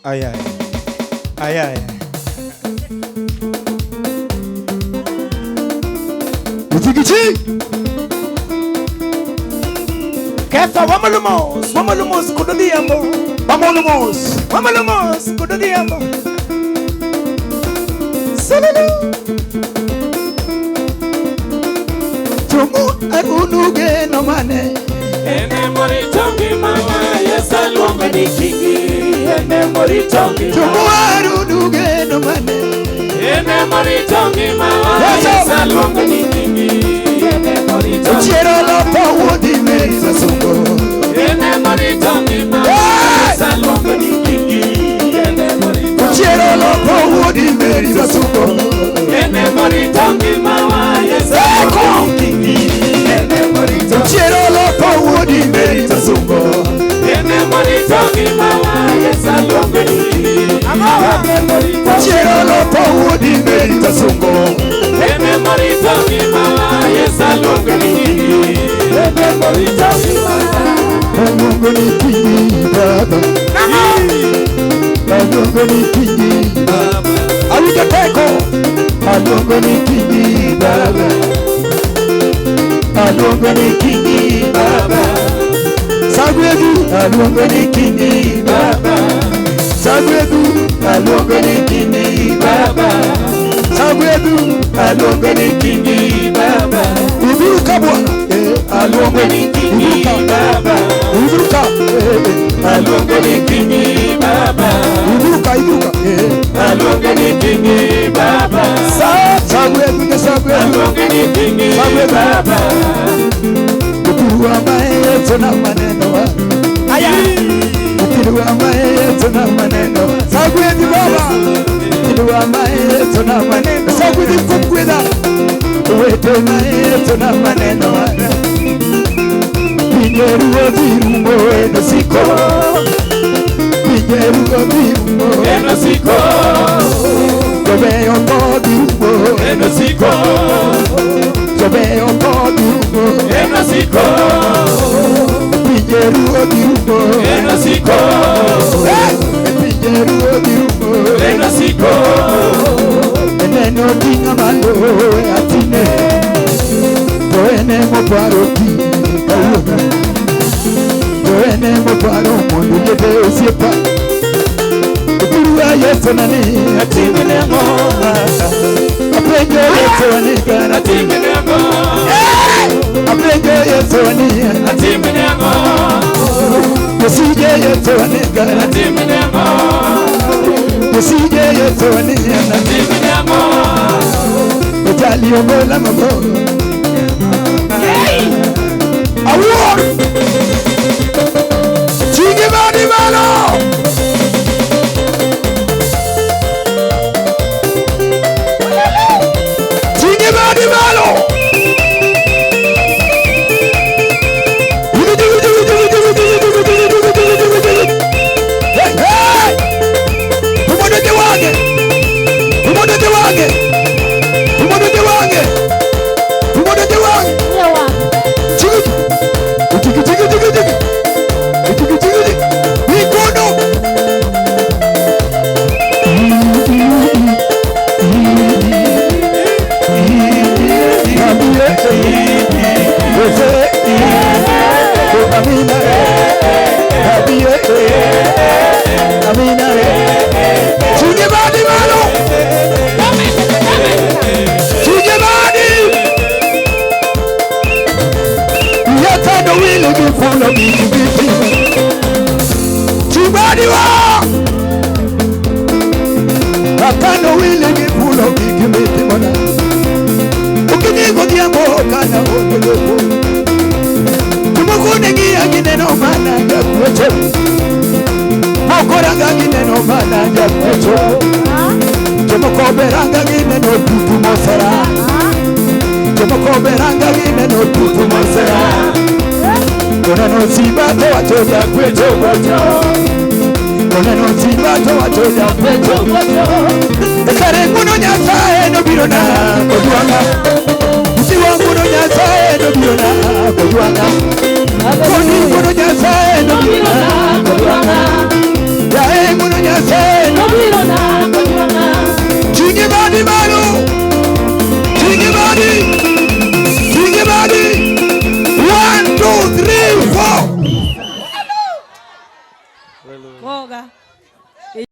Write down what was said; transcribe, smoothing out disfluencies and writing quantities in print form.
Ay ay. Ay ay. Uzigichi. Kefa wamalumos kudodiambo. Wamalumos kudodiambo. Salulu. Tumu arunuge no mane. Ene moritongi mama Yesa luonga ni kingi. Ene moritongi Tumu arunuge no mane. Ene moritongi mama Yesa luonga ni kingi. Ene moritongi Chero lo pawodi meri masungo. Ene moritongi mama Yesa luonga ni kingi. Ene moritongi Chero lo pawodi meri masungo. Ene moritongi mama Yesa luonga ni kingi. Ene moritongi Chero lo pawodi meri masungo. Ene moritongi mama Yesa luonga ni kingi. Ene moritongi Chero lo pawodi meri masungo. Ene moritongi mama Yesa luonga ni kingi. Ene moritongi mama Alongo ni kingi baba. Alongo ni kingi baba. Alika teko. Alongo ni kingi baba. Alongo ni kingi baba. Sagwedu. Alongo ni kingi baba. Sagwedu. Alongo ni kingi baba. Sagwedu. Alongo ni kingi baba. Uburuka bwana. Alongo ni kingi baba. Uburuka. Alonga ni kingi baba. Uburuka iburuka. Alonga ni kingi baba. Sagwedu ne sagwedu. Alonga ni kingi baba. Upiru ambaye tuna maneno. Aya. Upiru ambaye tuna maneno. Sagwedu baba. Upiru ambaye tuna maneno. Sagwedu kumkweda. Uwete ambaye tuna maneno. Pinyeruwa virungo eno siko. Pinyeruwa virungo Eno siko. Jobeyo ko virungo Eno siko. Jobeyo ko virungo Eno siko. Pinyeruwa virungo Eno siko. Pinyeruwa virungo Eno siko. Eneno tinga malo atine Toene mo paro ki kaluga Toene mo paro mundu yede usiepa Upiruwa yeso nani Atimene ngoma. Aprenyo yeso nani kana Atimene ngoma. Aprenyo yeso nani Atimene ngoma. Yesije yeso nani kana Atimene ngoma. Yesije yeso nani Atimene ngoma. Ojali ogola mago Award Chingi badi malo Chingi badi malo Hey hey Tumodote wange Tumodote wange Tumodote wange Tumodote wange Chigi Chigi chigi chigi chigi Chigi chigi chigi Mikono Amina Amina Chigi badi malo Chigi badi Yata no will be full of me Chibadi wa Yata no will be full of me Ukini gogiambo kana ogolopo Tumukune gia gineno mana ya kuecho Mokoranga gineno mana ya kuecho Tumukoberanga gineno tutu mosera Tumukoberanga gineno tutu mosera Kona no sibato watoja kwecho kwecho Kona no sibato watoja kwecho kwecho Ekare nguno nyasae no birona kojuanga Usiwa nguno nyasae no birona kojuanga